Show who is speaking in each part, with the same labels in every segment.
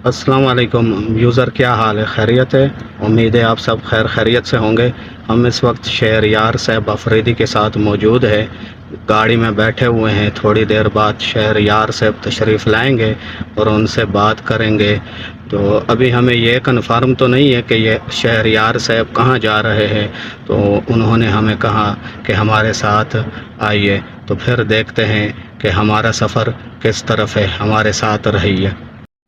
Speaker 1: السلام علیکم یوزر، کیا حال ہے؟ خیریت ہے؟ امید ہے آپ سب خیر خیریت سے ہوں گے۔ ہم اس وقت شہریار صاحب افریدی کے ساتھ موجود ہے، گاڑی میں بیٹھے ہوئے ہیں۔ تھوڑی دیر بعد شہریار صاحب تشریف لائیں گے اور ان سے بات کریں گے۔ تو ابھی ہمیں یہ کنفرم تو نہیں ہے کہ یہ شہریار صاحب کہاں جا رہے ہیں، تو انہوں نے ہمیں کہا کہ ہمارے ساتھ آئیے، تو پھر دیکھتے ہیں کہ ہمارا سفر کس طرف ہے۔ ہمارے ساتھ رہیے۔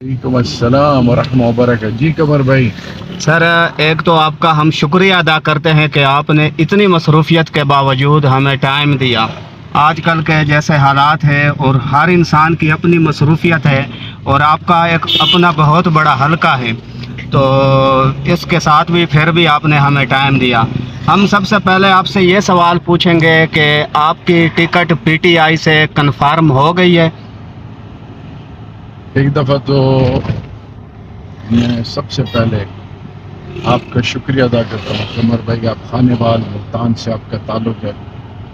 Speaker 2: وعلیکم السلام ورحمۃ اللہ وبرکاتہ۔ جی قمر بھائی،
Speaker 1: سر، ایک تو آپ کا ہم شکریہ ادا کرتے ہیں کہ آپ نے اتنی مصروفیت کے باوجود ہمیں ٹائم دیا۔ آج کل کے جیسے حالات ہیں اور ہر انسان کی اپنی مصروفیت ہے، اور آپ کا ایک اپنا بہت بڑا حلقہ ہے، تو اس کے ساتھ بھی پھر بھی آپ نے ہمیں ٹائم دیا۔ ہم سب سے پہلے آپ سے یہ سوال پوچھیں گے کہ آپ کی ٹکٹ پی ٹی آئی سے کنفرم ہو گئی ہے؟
Speaker 2: ایک دفعہ تو میں سب سے پہلے آپ کا شکریہ ادا کرتا ہوں قمر بھائی۔ آپ خانے وال ملتان سے آپ کا تعلق ہے۔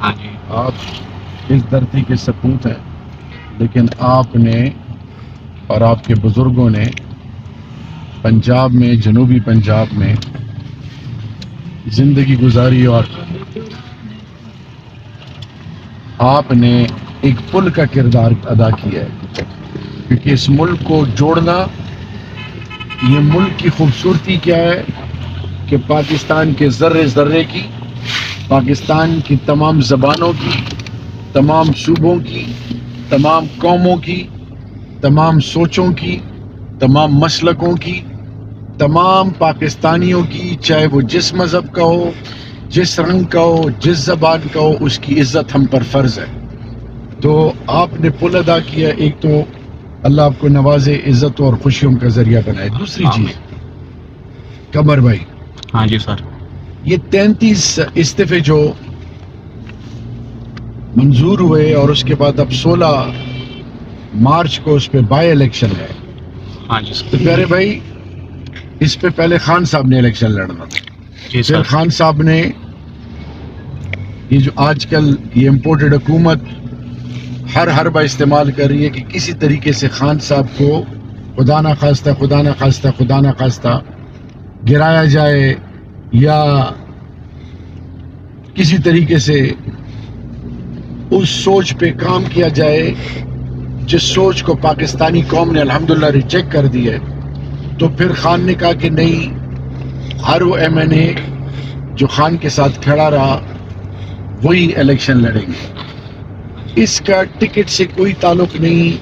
Speaker 1: ہاں جی۔
Speaker 2: آپ اس دھرتی کے سپوت ہیں، لیکن آپ نے اور آپ کے بزرگوں نے پنجاب میں، جنوبی پنجاب میں زندگی گزاری، اور آپ نے ایک پل کا کردار ادا کیا ہے، کیونکہ اس ملک کو جوڑنا، یہ ملک کی خوبصورتی کیا ہے کہ پاکستان کے ذرے ذرے کی، پاکستان کی تمام زبانوں کی، تمام صوبوں کی، تمام قوموں کی، تمام سوچوں کی، تمام مسلکوں کی، تمام پاکستانیوں کی، چاہے وہ جس مذہب کا ہو، جس رنگ کا ہو، جس زبان کا ہو، اس کی عزت ہم پر فرض ہے۔ تو آپ نے پل ادا کیا۔ ایک تو اللہ آپ کو نوازے، عزت اور خوشیوں کا ذریعہ بنائے۔ دوسری چیز قمر بھائی،
Speaker 1: ہاں جی سر،
Speaker 2: یہ 33 استعفے جو منظور ہوئے، اور اس کے بعد اب 16 مارچ کو اس پہ بائی الیکشن ہے۔
Speaker 1: ہاں جی
Speaker 2: تو
Speaker 1: سر،
Speaker 2: پیارے بھائی، اس پہ پہلے خان صاحب نے الیکشن لڑنا تھا۔
Speaker 1: جی
Speaker 2: پھر
Speaker 1: سر،
Speaker 2: خان صاحب نے یہ جو آج کل یہ امپورٹڈ حکومت ہر حربہ استعمال کر رہی ہے کہ کسی طریقے سے خان صاحب کو خدا نہ خواستہ گرایا جائے، یا کسی طریقے سے اس سوچ پہ کام کیا جائے جس سوچ کو پاکستانی قوم نے الحمدللہ ریجیکٹ کر دی ہے۔ تو پھر خان نے کہا کہ نہیں، ہر وہ ایم این اے جو خان کے ساتھ کھڑا رہا وہی الیکشن لڑیں گے۔ اس کا ٹکٹ سے کوئی تعلق نہیں،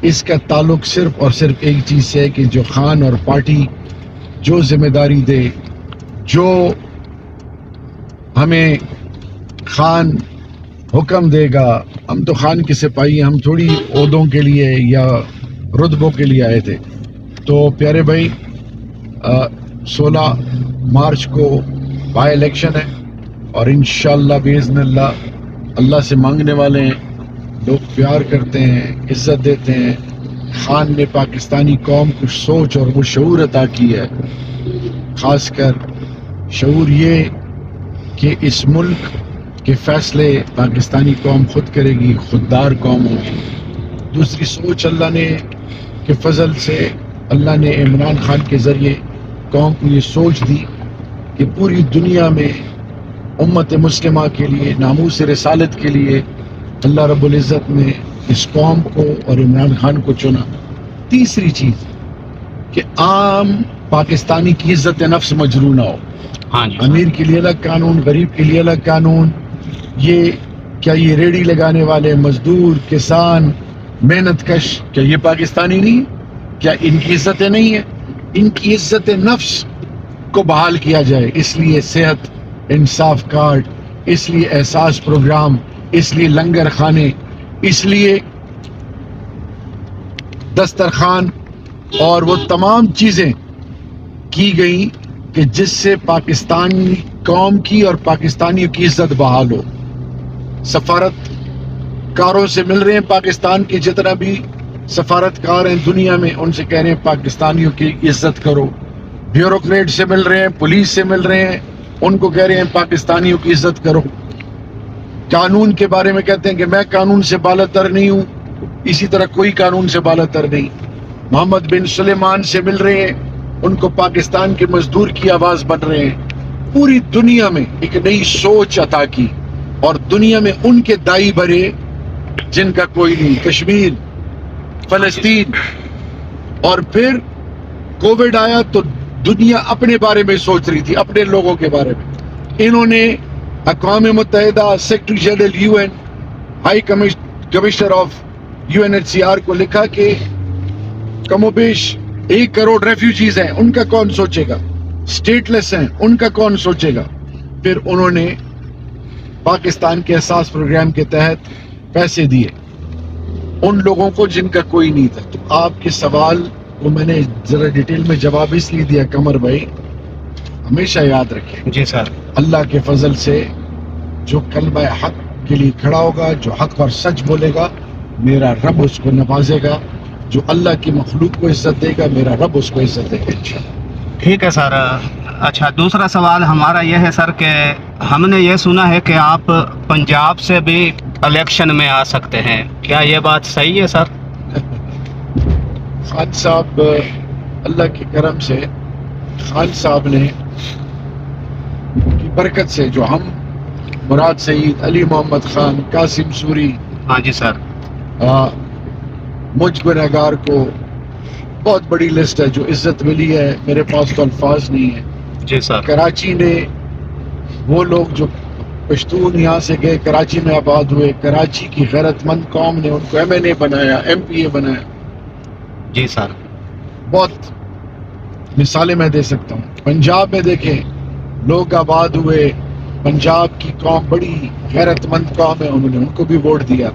Speaker 2: اس کا تعلق صرف اور صرف ایک چیز سے ہے کہ جو خان اور پارٹی جو ذمہ داری دے، جو ہمیں خان حکم دے گا۔ ہم تو خان کے سپاہی ہیں، ہم تھوڑی عہدوں کے لیے یا رتبوں کے لیے آئے تھے۔ تو پیارے بھائی، 16 مارچ کو بائی الیکشن ہے، اور انشاءاللہ باذن اللہ سے مانگنے والے ہیں، لوگ پیار کرتے ہیں، عزت دیتے ہیں۔ خان نے پاکستانی قوم کو سوچ اور وہ شعور عطا کی ہے، خاص کر شعور یہ کہ اس ملک کے فیصلے پاکستانی قوم خود کرے گی، خوددار قوم ہوگی۔ دوسری سوچ اللہ نے کے فضل سے اللہ نے عمران خان کے ذریعے قوم کو یہ سوچ دی کہ پوری دنیا میں امت مسلمہ کے لیے، ناموس رسالت کے لیے اللہ رب العزت نے اس قوم کو اور عمران خان کو چنا۔ تیسری چیز کہ عام پاکستانی کی عزت نفس مجروح نہ ہو۔
Speaker 1: ہاں جی،
Speaker 2: امیر کے لیے الگ قانون، غریب کے لیے الگ قانون۔ یہ کیا یہ ریڑھی لگانے والے مزدور، کسان، محنت کش، کیا یہ پاکستانی نہیں؟ کیا ان کی عزتیں نہیں ہیں؟ ان کی عزت نفس کو بحال کیا جائے۔ اس لیے صحت انصاف کارڈ، اس لیے احساس پروگرام، اس لیے لنگر خانے، اس لیے دسترخوان، اور وہ تمام چیزیں کی گئیں کہ جس سے پاکستانی قوم کی اور پاکستانیوں کی عزت بحال ہو۔ سفارت کاروں سے مل رہے ہیں، پاکستان کے جتنا بھی سفارتکار ہیں دنیا میں، ان سے کہہ رہے ہیں پاکستانیوں کی عزت کرو۔ بیوروکریٹ سے مل رہے ہیں، پولیس سے مل رہے ہیں، ان کو کہہ رہے ہیں پاکستانیوں کی عزت کرو۔ قانون کے بارے میں کہتے ہیں کہ میں قانون سے بالا تر نہیں ہوں، اسی طرح کوئی قانون سے بالا تر نہیں۔ محمد بن سلیمان سے مل رہے ہیں, ان کو پاکستان کے مزدور کی آواز بن رہے ہیں. پوری دنیا میں ایک نئی سوچ عطا کی, اور دنیا میں ان کے دائی بھرے جن کا کوئی نہیں. کشمیر, فلسطین, اور پھر کووڈ آیا تو دنیا اپنے بارے میں سوچ رہی تھی, اپنے لوگوں کے بارے میں. انہوں نے اقوام متحدہ, secretary general U N, high commissioner of UNHCR کو لکھا کہ کم و بیش 1 کروڑ ریفیوجیز ہیں, ان کا کون سوچے گا؟ اسٹیٹ لیس ہیں, ان کا کون سوچے گا؟ پھر انہوں نے پاکستان کے احساس پروگرام کے تحت پیسے دیے ان لوگوں کو جن کا کوئی نہیں تھا. تو آپ کے سوال کو میں نے ذرا ڈیٹیل میں جواب اس لیے دیا قمر بھائی, ہمیشہ یاد رکھیں
Speaker 1: جی سر,
Speaker 2: اللہ کے فضل سے جو کلمہ حق کے لیے کھڑا ہوگا, جو حق اور سچ بولے گا, میرا رب اس کو نوازے گا. جو اللہ کی مخلوق کو عزت دے گا, میرا رب اس کو عزت دے گا انشاءاللہ.
Speaker 1: ٹھیک ہے سر. اچھا, دوسرا سوال ہمارا یہ ہے سر کہ ہم نے یہ سنا ہے کہ آپ پنجاب سے بھی الیکشن میں آ سکتے ہیں, کیا یہ بات صحیح ہے سر؟
Speaker 2: خان صاحب, اللہ کے کرم سے خان صاحب نے کی برکت سے, جو ہم مراد سعید, علی محمد خان, قاسم سوری,
Speaker 1: ہاں جی سر,
Speaker 2: مجھ گنہگار کو بہت بڑی لسٹ ہے جو عزت ملی ہے, میرے پاس تو الفاظ نہیں ہے.
Speaker 1: جی سر,
Speaker 2: کراچی نے وہ لوگ جو پشتون یہاں سے گئے, کراچی میں آباد ہوئے, کراچی کی غیرت مند قوم نے ان کو MNA بنایا, MPA بنایا.
Speaker 1: جی سر,
Speaker 2: بہت مثالیں میں دے سکتا ہوں. پنجاب میں دیکھیں, لوگ آباد ہوئے, پنجاب کی قوم بڑی غیرت مند قوم ہے, انہوں نے ان کو بھی ووٹ دیا.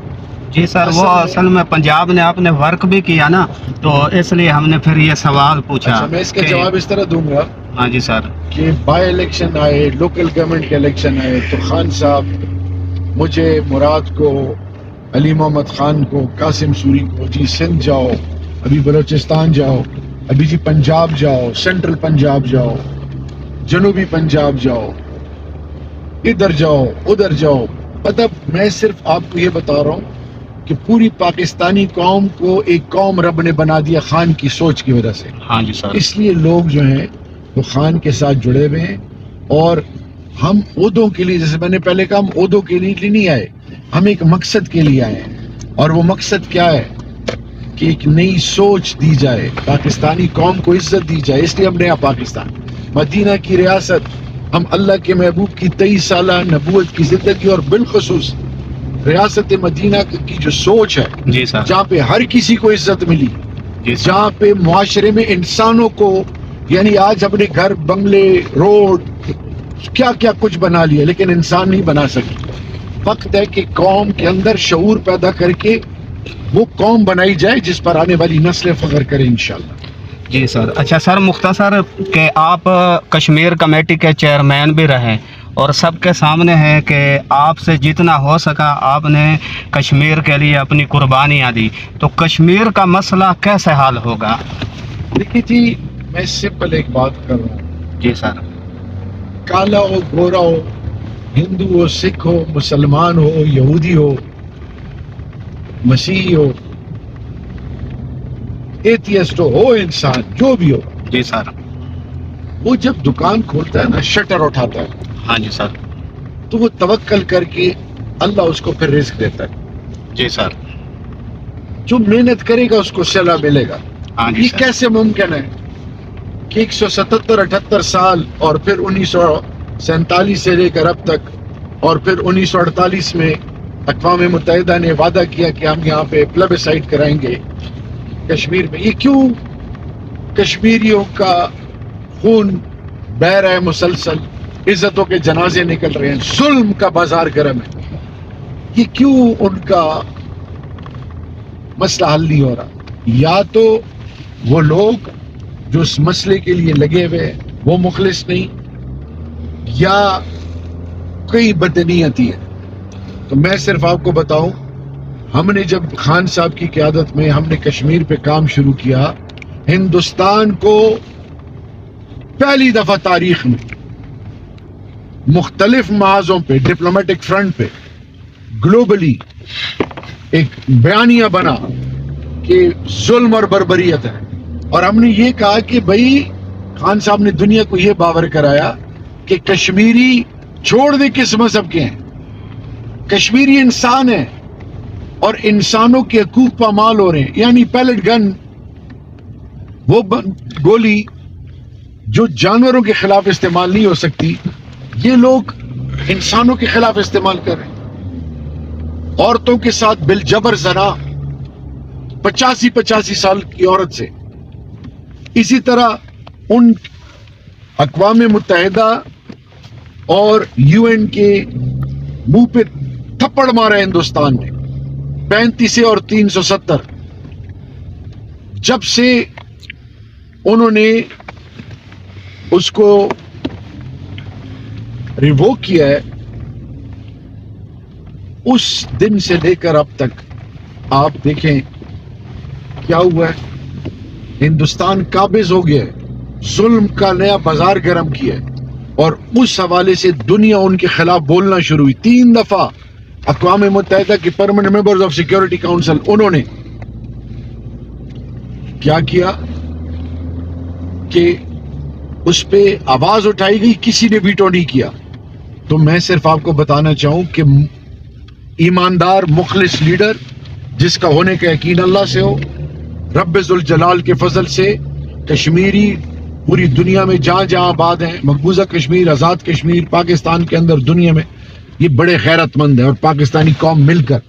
Speaker 1: جی سر, وہ اصل میں پنجاب نے آپ نے ورک بھی کیا نا, تو اس لیے ہم نے پھر یہ سوال پوچھا.
Speaker 2: اچھا, میں اس کا جواب اس طرح دوں گا
Speaker 1: ہاں جی سر,
Speaker 2: کہ بائی الیکشن آئے, لوکل گورنمنٹ کے الیکشن آئے, تو خان صاحب مجھے, مراد کو, علی محمد خان کو, قاسم سوری کو, جی سندھ جاؤ, ابھی بلوچستان جاؤ, ابھی جی پنجاب جاؤ, سینٹرل پنجاب جاؤ, جنوبی پنجاب جاؤ, ادھر جاؤ, ادھر جاؤ. مطلب میں صرف آپ کو یہ بتا رہا ہوں کہ پوری پاکستانی قوم کو ایک قوم رب نے بنا دیا خان کی سوچ کی وجہ سے.
Speaker 1: ہاں جی سر,
Speaker 2: اس لیے لوگ جو ہیں وہ خان کے ساتھ جڑے ہوئے ہیں. اور ہم عہدوں کے لیے, جیسے میں نے پہلے کہا, ہم عہدوں کے لیے نہیں آئے, ہم ایک مقصد کے لیے آئے ہیں. اور وہ مقصد کیا ہے کہ ایک نئی سوچ دی جائے, پاکستانی قوم کو عزت دی جائے. اس لیے ہم نیا پاکستان, مدینہ کی ریاست, ہم اللہ کے محبوب کی 23 سالہ نبوت کی زندگی, اور بالخصوص ریاست مدینہ کی جو سوچ ہے,
Speaker 1: جی سر,
Speaker 2: جہاں پہ ہر کسی کو عزت ملی,
Speaker 1: جی سر,
Speaker 2: جہاں پہ معاشرے میں انسانوں کو, یعنی آج اپنے گھر, بنگلے, روڈ, کیا کیا کچھ بنا لیا, لیکن انسان نہیں بنا سکی. وقت ہے کہ قوم کے اندر شعور پیدا کر کے وہ قوم بنائی جائے جس پر آنے والی نسلیں فخر کریں انشاءاللہ.
Speaker 1: جی سر. اچھا سر, مختصر کہ آپ کشمیر کمیٹی کے چیئرمین بھی رہے, اور سب کے سامنے ہے کہ آپ سے جتنا ہو سکا آپ نے کشمیر کے لیے اپنی قربانیاں دی, تو کشمیر کا مسئلہ کیسے حل ہوگا؟
Speaker 2: دیکھیے جی, میں سمپل ایک بات کر رہا ہوں.
Speaker 1: جی سر,
Speaker 2: کالا ہو, گورا ہو, ہندو ہو, سکھ ہو, مسلمان ہو, یہودی ہو, مسیحی ہو, ایتھیسٹ ہو, انسان جو بھی ہو,
Speaker 1: جی سر,
Speaker 2: وہ جب دکان کھولتا ہے نا, شٹر اٹھاتا ہے,
Speaker 1: ہاں جی سر,
Speaker 2: تو وہ توکل کر کے اللہ اس کو پھر رزق دیتا ہے.
Speaker 1: جی سر,
Speaker 2: جو محنت کرے گا اس کو صلہ ملے گا.
Speaker 1: ہاں جی
Speaker 2: یہ
Speaker 1: سر,
Speaker 2: کیسے ممکن ہے کہ 177-78 سال, اور پھر 1947 سے لے کر اب تک, اور پھر 1948 میں اقوام متحدہ نے وعدہ کیا کہ ہم یہاں پہ پلبسائٹ کرائیں گے کشمیر میں. یہ کیوں کشمیریوں کا خون بہہ رہا ہے مسلسل, عزتوں کے جنازے نکل رہے ہیں, ظلم کا بازار گرم ہے, یہ کیوں ان کا مسئلہ حل نہیں ہو رہا؟ یا تو وہ لوگ جو اس مسئلے کے لیے لگے ہوئے وہ مخلص نہیں, یا کئی بدنیتی ہے. تو میں صرف آپ کو بتاؤں, ہم نے جب خان صاحب کی قیادت میں ہم نے کشمیر پہ کام شروع کیا, ہندوستان کو پہلی دفعہ تاریخ میں مختلف محاذوں پہ, ڈپلومیٹک فرنٹ پہ, گلوبلی ایک بیانیہ بنا کہ ظلم اور بربریت ہے, اور ہم نے یہ کہا کہ بھائی خان صاحب نے دنیا کو یہ باور کرایا کہ کشمیری چھوڑ دے کس مذہب کے ہیں، کشمیری انسان ہے اور انسانوں کے حقوق پامال ہو رہے ہیں. یعنی پیلٹ گن، وہ گولی جو جانوروں کے خلاف استعمال نہیں ہو سکتی، یہ لوگ انسانوں کے خلاف استعمال کر رہے ہیں. عورتوں کے ساتھ بالجبر زنا، 85 سال کی عورت سے. اسی طرح ان اقوام متحدہ اور UN کے منہ پہ تھپڑ مارا ہندوستان نے 35 اور 370. جب سے انہوں نے اس کو ریووک کیا ہے، اس دن سے لے کر اب تک آپ دیکھیں کیا ہوا ہے. ہندوستان قابض ہو گیا ہے، ظلم کا نیا بازار گرم کیا ہے، اور اس حوالے سے دنیا ان کے خلاف بولنا شروع ہوئی. 3 دفعہ اقوام متحدہ کے permanent members of security council انہوں نے کیا کیا کہ اس پہ آواز اٹھائی گئی، کسی نے ویٹو نہیں کیا. تو میں صرف آپ کو بتانا چاہوں کہ ایماندار مخلص لیڈر جس کا ہونے کا یقین اللہ سے ہو، رب ذوالجلال کے فضل سے کشمیری پوری دنیا میں جہاں جہاں آباد ہیں، مقبوضہ کشمیر، آزاد کشمیر، پاکستان کے اندر، دنیا میں، یہ بڑے غیرت مند ہیں. اور پاکستانی قوم مل کر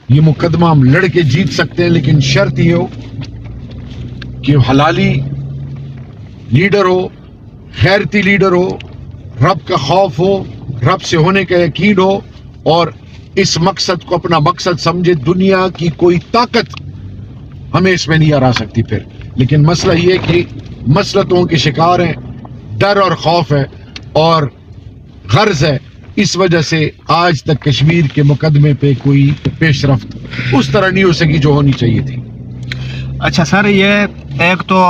Speaker 2: یہ مقدمہ ہم لڑ کے جیت سکتے ہیں، لیکن شرط یہ ہو کہ حلالی لیڈر ہو، غیرتی لیڈر ہو، رب کا خوف ہو، رب سے ہونے کا یقین ہو، اور اس مقصد کو اپنا مقصد سمجھے. دنیا کی کوئی طاقت ہمیں اس میں نہیں ہرا سکتی پھر. لیکن مسئلہ یہ کہ مسلطوں کے شکار ہیں، ڈر اور خوف ہے اور غرض ہے. اس وجہ سے آج تک کشمیر کے مقدمے پہ کوئی پیش رفت اس طرح نہیں ہو سکی جو ہونی چاہیے تھی.
Speaker 1: اچھا سر، یہ ایک تو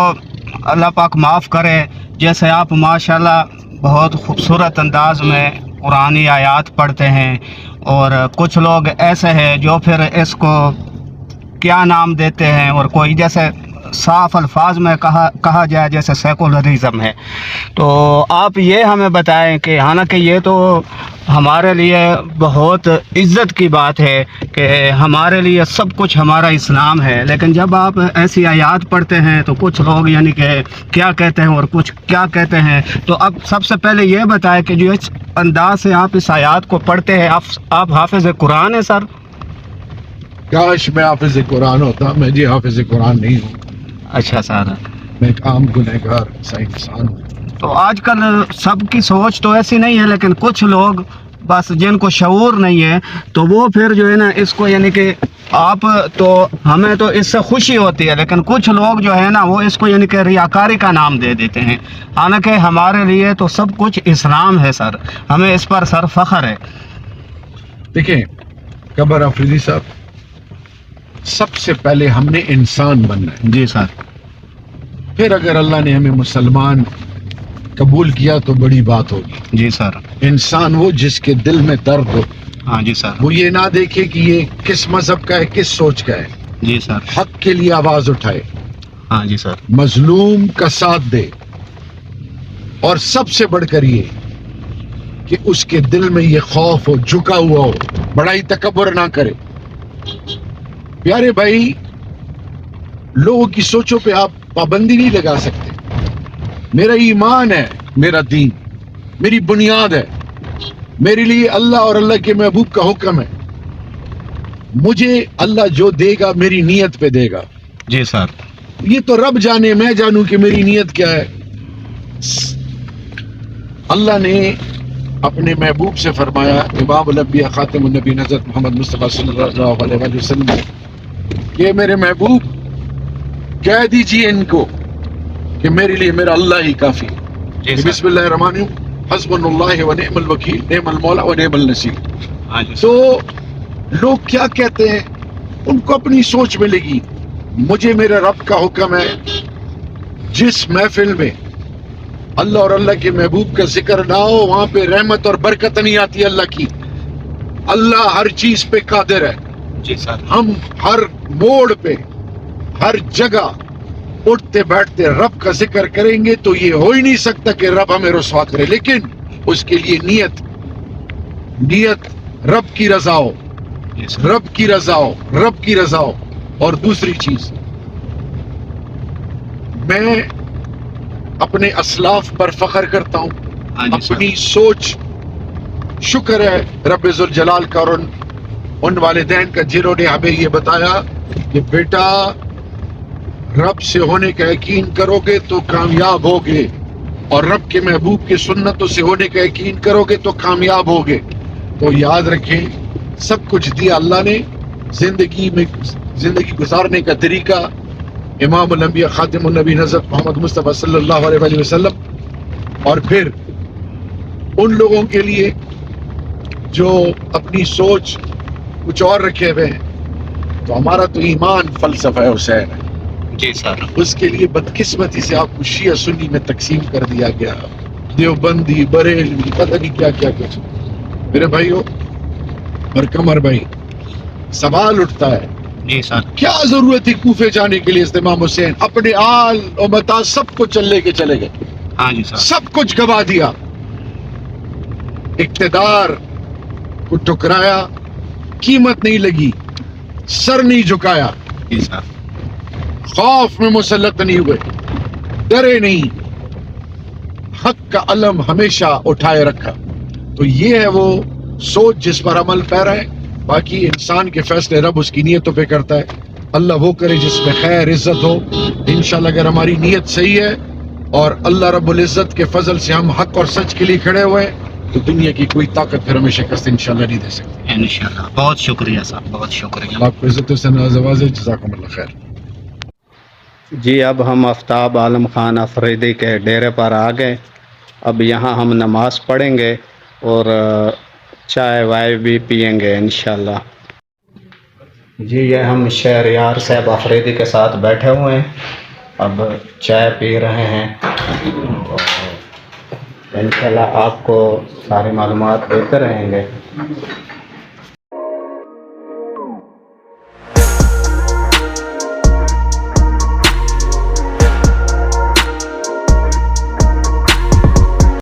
Speaker 1: اللہ پاک معاف کرے، جیسے آپ ماشاءاللہ بہت خوبصورت انداز میں قرآنی آیات پڑھتے ہیں، اور کچھ لوگ ایسے ہیں جو پھر اس کو کیا نام دیتے ہیں، اور کوئی جیسے صاف الفاظ میں کہا جائے جیسے سیکولرزم ہے. تو آپ یہ ہمیں بتائیں کہ حالانکہ یہ تو ہمارے لیے بہت عزت کی بات ہے کہ ہمارے لیے سب کچھ ہمارا اسلام ہے، لیکن جب آپ ایسی آیات پڑھتے ہیں تو کچھ لوگ یعنی کہ کیا کہتے ہیں اور کچھ کیا کہتے ہیں. تو اب سب سے پہلے یہ بتائیں کہ جو اس انداز سے آپ اس آیات کو پڑھتے ہیں، آپ حافظ قرآن ہیں سر؟
Speaker 2: کاش میں حافظ قرآن ہوتا، میں جی حافظ قرآن نہیں ہوں.
Speaker 1: اچھا سر،
Speaker 2: میں ایک عام گنہگار انسان ہوں.
Speaker 1: تو آج کل سب کی سوچ تو ایسی نہیں ہے، لیکن کچھ لوگ بس جن کو شعور نہیں ہے تو وہ پھر جو ہے نا اس کو یعنی کہ آپ تو ہمیں تو اس سے خوشی ہوتی ہے، لیکن کچھ لوگ جو ہے نا وہ اس کو یعنی کہ ریاکاری کا نام دے دیتے ہیں. حالانکہ ہمارے لیے تو سب کچھ اسلام ہے سر، ہمیں اس پر سر فخر ہے.
Speaker 2: دیکھیں قبر آفریدی صاحب، سب سے پہلے ہم نے انسان بننا ہے.
Speaker 1: جی سر.
Speaker 2: پھر اگر اللہ نے ہمیں مسلمان قبول کیا تو بڑی بات ہوگی.
Speaker 1: جی سر.
Speaker 2: انسان وہ جس کے دل میں درد ہو،
Speaker 1: ہاں جی سر.
Speaker 2: وہ یہ نہ دیکھے کہ یہ کس مذہب کا ہے، کس سوچ کا ہے.
Speaker 1: جی سر.
Speaker 2: حق کے لیے آواز اٹھائے،
Speaker 1: ہاں جی سر.
Speaker 2: مظلوم کا ساتھ دے، اور سب سے بڑھ کر یہ کہ اس کے دل میں یہ خوف ہو، جھکا ہوا ہو، بڑا ہی تکبر نہ کرے. پیارے بھائی، لوگوں کی سوچوں پہ آپ پابندی نہیں لگا سکتے. میرا ایمان ہے، میرا دین میری بنیاد ہے. میرے لیے اللہ اور اللہ کے محبوب کا حکم ہے. مجھے اللہ جو دے گا میری نیت پہ دے گا.
Speaker 1: جی سر.
Speaker 2: یہ تو رب جانے، میں جانوں کہ میری نیت کیا ہے. اللہ نے اپنے محبوب سے فرمایا، امام الانبیاء خاتم النبی حضرت محمد مصطفیٰ صلی اللہ علیہ وسلم، کہ میرے محبوب کہہ دیجئے ان کو کہ میرے لیے میرا اللہ ہی کافی ہے. بسم اللہ الرحمن الرحیم، حسبنا اللہ و نعم الوکیل، نعم المولا و نعم النصیر. تو لوگ کیا کہتے ہیں، ان کو اپنی سوچ ملے گی. مجھے میرے رب کا حکم ہے، جس محفل میں اللہ اور اللہ کے محبوب کا ذکر نہ ہو وہاں پہ رحمت اور برکت نہیں آتی اللہ کی. اللہ ہر چیز پہ قادر ہے.
Speaker 1: جی سر.
Speaker 2: ہم ہر موڑ پہ، ہر جگہ اٹھتے بیٹھتے رب کا ذکر کریں گے تو یہ ہو ہی نہیں سکتا کہ رب ہمیں رسوا کرے، لیکن اس کے لیے نیت رب کی رضا ہو، رب کی رضا ہو، رب کی رضا ہو۔ اور دوسری چیز، میں اپنے اسلاف پر فخر کرتا ہوں، اپنی سوچ، شکر ہے رب ذوالجلال کا اور ان والدین کا جنہوں نے ہمیں یہ بتایا کہ بیٹا رب سے ہونے کا یقین کرو گے تو کامیاب ہوگے، اور رب کے محبوب کی سنتوں سے ہونے کا یقین کرو گے تو کامیاب ہوگے۔ تو یاد رکھیں سب کچھ دیا اللہ نے، زندگی گزارنے کا طریقہ امام الانبیاء خاتم النبی حضرت محمد مصطفیٰ صلی اللہ علیہ وآلہ وسلم، اور پھر ان لوگوں کے لیے جو اپنی سوچ کچھ اور رکھے ہوئے ہیں، تو ہمارا تو ایمان فلسفہ حسین ہے
Speaker 1: جی سر،
Speaker 2: اس کے لیے بدقسمتی سے آپ کو شیعہ سنی میں تقسیم کر دیا گیا، دیوبندی، بریلوی، پتہ نہیں کیا کیا کچھ۔ میرے بھائیو اور قمر بھائی، سوال اٹھتا ہے
Speaker 1: جی سر،
Speaker 2: کیا ضرورت تھی کوفے جانے کے لیے؟ امام حسین اپنے آل و متا سب کچھ لے کے چلے گئے،
Speaker 1: ہاں جی سر،
Speaker 2: سب کچھ گوا دیا، اقتدار کو ٹکرایا، قیمت نہیں لگی، سر نہیں جھکایا،
Speaker 1: جی سر،
Speaker 2: خوف میں مسلط نہیں ہوئے، ڈرے نہیں، حق کا علم ہمیشہ اٹھائے رکھا۔ تو یہ ہے وہ سوچ جس پر عمل پیرا ہے۔ باقی انسان کے فیصلے رب اس کی نیتوں پہ کرتا ہے، اللہ وہ کرے جس میں خیر عزت ہو۔ انشاءاللہ اگر ہماری نیت صحیح ہے اور اللہ رب العزت کے فضل سے ہم حق اور سچ کے لیے کھڑے ہوئے تو دنیا کی کوئی طاقت پھر ہمیں شکست انشاءاللہ نہیں دے سکتی۔
Speaker 1: انشاءاللہ۔ بہت شکریہ صاحب، بہت شکریہ۔
Speaker 2: اللہ آپ کو عزت سے نوازے، جزاکم اللہ خیر۔
Speaker 1: جی اب ہم آفتاب عالم خان افریدی کے ڈیرے پر آ گئے، اب یہاں ہم نماز پڑھیں گے اور چائے وائے بھی پئیں گے انشاءاللہ۔ جی یہ ہم شہریار صاحب افریدی کے ساتھ بیٹھے ہوئے ہیں، اب چائے پی رہے ہیں، انشاءاللہ آپ کو ساری معلومات دیتے رہیں گے۔